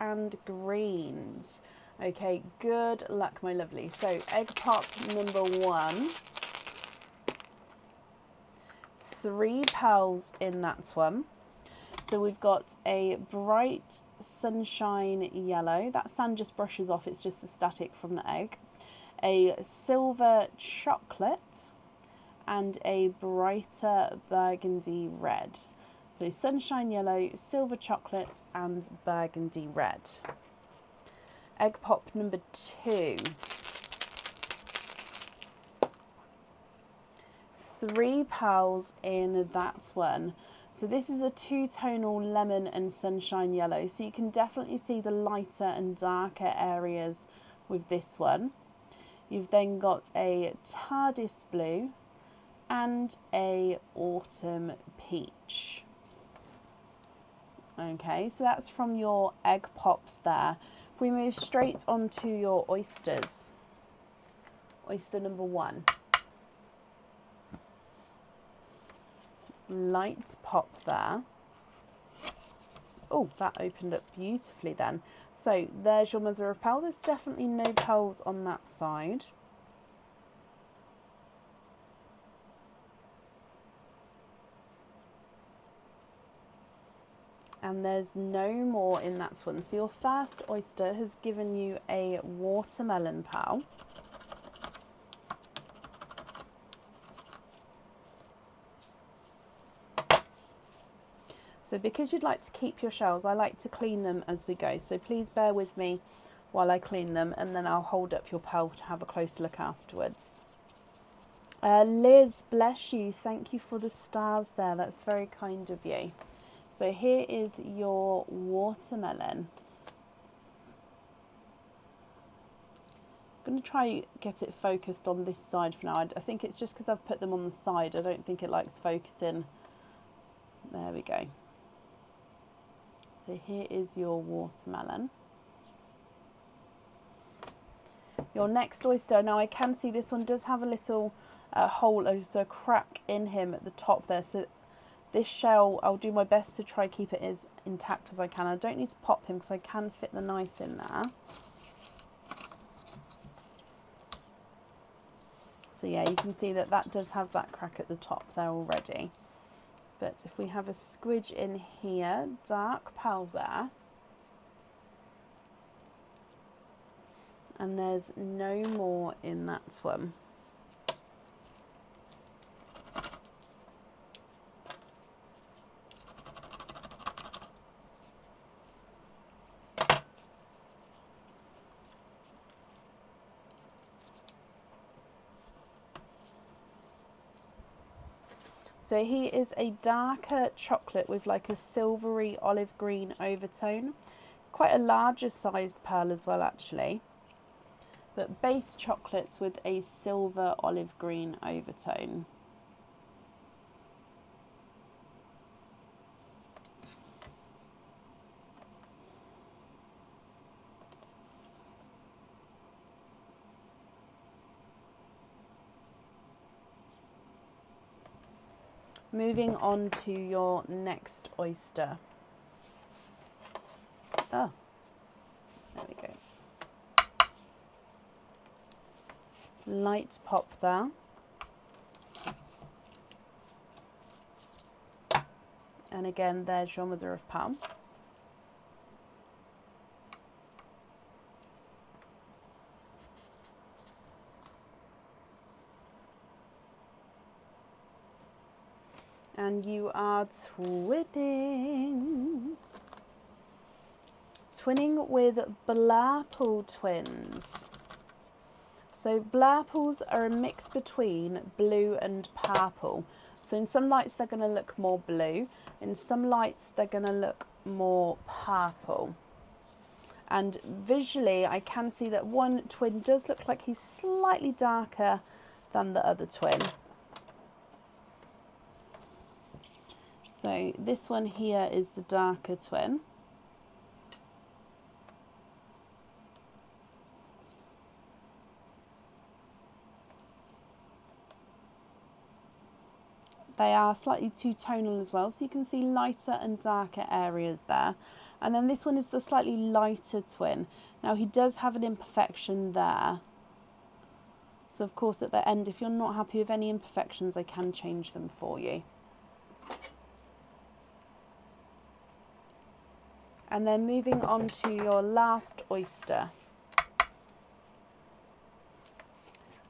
and greens. Okay, good luck, my lovely. So egg pop number 1. 3 pearls in that one. So we've got a bright sunshine yellow. That sand just brushes off, it's just the static from the egg. A silver chocolate and a brighter burgundy red. So sunshine yellow, silver chocolate and burgundy red. Egg pop number 2. 3 pearls in that one. So this is a 2-tonal lemon and sunshine yellow. So you can definitely see the lighter and darker areas with this one. You've then got a TARDIS blue and a autumn peach. Okay, so that's from your egg pops there. If we move straight on to your oysters. Oyster number 1. Light pop there. Oh, that opened up beautifully then. So there's your mother of pearl. There's definitely no pearls on that side. And there's no more in that one. So your first oyster has given you a watermelon pearl. So because you'd like to keep your shells, I like to clean them as we go. So please bear with me while I clean them, and then I'll hold up your pearl to have a closer look afterwards. Liz, bless you. Thank you for the stars there. That's very kind of you. So here is your watermelon. I'm going to try get it focused on this side for now. I think it's just because I've put them on the side. I don't think it likes focusing. There we go. So here is your watermelon. Your next oyster, now I can see this one does have a little hole, so a crack in him at the top there. So this shell, I'll do my best to try keep it as intact as I can. I don't need to pop him because I can fit the knife in there. So yeah, you can see that that does have that crack at the top there already. But if we have a squidge in here, dark pearl there. And there's no more in that one. So here is a darker chocolate with like a silvery olive green overtone. It's quite a larger sized pearl as well actually. But base chocolates with a silver olive green overtone. Moving on to your next oyster. Oh, there we go. Light pop there. And again, there's your mother of pearl. And you are twinning. Twinning with Blairpool twins. So Blairpools are a mix between blue and purple. So in some lights they're going to look more blue. In some lights they're going to look more purple. And visually I can see that one twin does look like he's slightly darker than the other twin. So this one here is the darker twin. They are slightly two-tonal as well, so you can see lighter and darker areas there. And then this one is the slightly lighter twin. Now he does have an imperfection there. So of course at the end, if you're not happy with any imperfections, I can change them for you. And then moving on to your last oyster.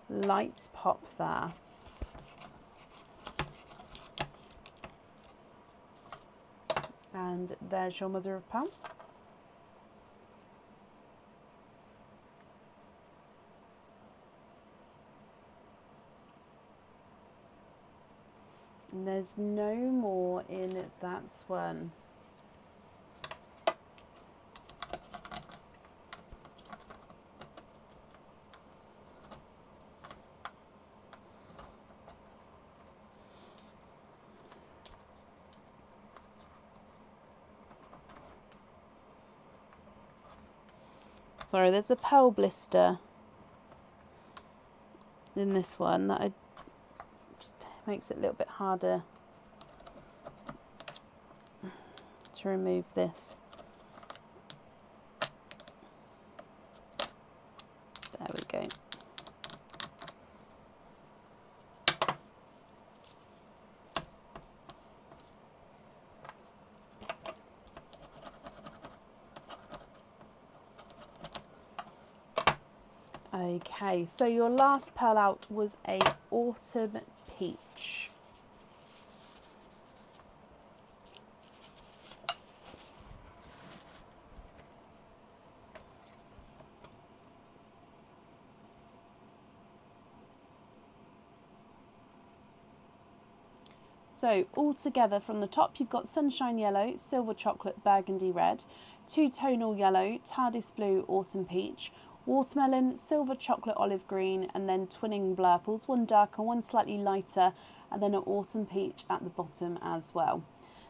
Lights pop there. And there's your mother of pearl. And there's no more in that one. Sorry, there's a pearl blister in this one that just makes it a little bit harder to remove this. There we go. Okay, so your last pearl out was a autumn peach. So all together from the top you've got sunshine yellow, silver chocolate, burgundy red, two-tonal yellow, TARDIS blue, autumn peach, watermelon, silver chocolate, olive green, and then twinning blurples, one darker, one slightly lighter, and then an autumn peach at the bottom as well.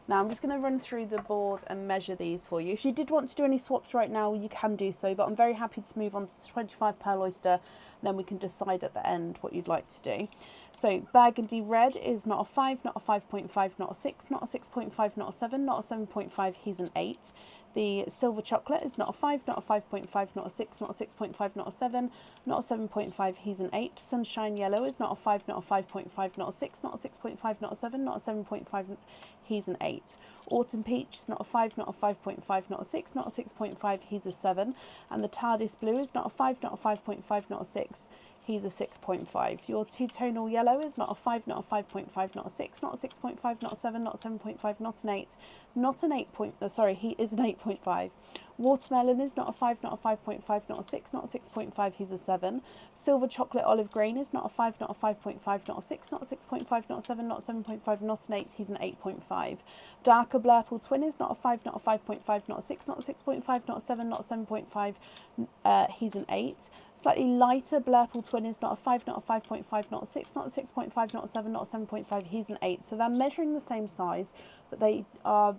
Now I'm just going to run through the board and measure these for you. If you did want to do any swaps right now, you can do so, but I'm very happy to move on to the 25 pearl oyster, then we can decide at the end what you'd like to do. So burgundy red is not a 5, not a 5.5, not a 6, not a 6.5, not a 7, not a 7.5, he's an 8. The silver chocolate is not a 5, not a 5.5, not a 6, not a 6.5, not a 7, not a 7.5, he's an 8. Sunshine yellow is not a 5, not a 5.5, not a 6, not a 6.5, not a 7, not a 7.5, he's an 8. Autumn peach is not a 5, not a 5.5, not a 6, not a 6.5, he's a 7. And the TARDIS blue is not a 5, not a 5.5, not a 6, he's a 6.5. Your two-tonal yellow is not a 5, not a 5.5, not a 6, not a 6.5, not a 7, not a 7.5, not an 8, not an 8 point, sorry, he is an 8.5. Watermelon is not a 5, not a 5.5, not a 6, not a 6.5, he's a 7. Silver chocolate olive green is not a 5, not a 5.5, not a 6, not a 6.5, not a 7, not a 7.5, not an 8, he's an 8.5. Darker blurple twin is not a 5, not a 5.5, not a 6, not a 6.5, not a 7, not a 7.5, he's an 8. Slightly lighter blurple twin is not a 5, not a 5.5, not a 6, not a 6.5, not a 7, not a 7.5, he's an 8. So they're measuring the same size, but they are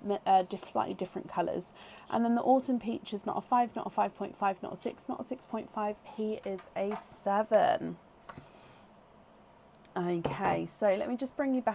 slightly different colours. And then the autumn peach is not a 5, not a 5.5, not a 6, not a 6.5, he is a 7. Okay, so let me just bring you back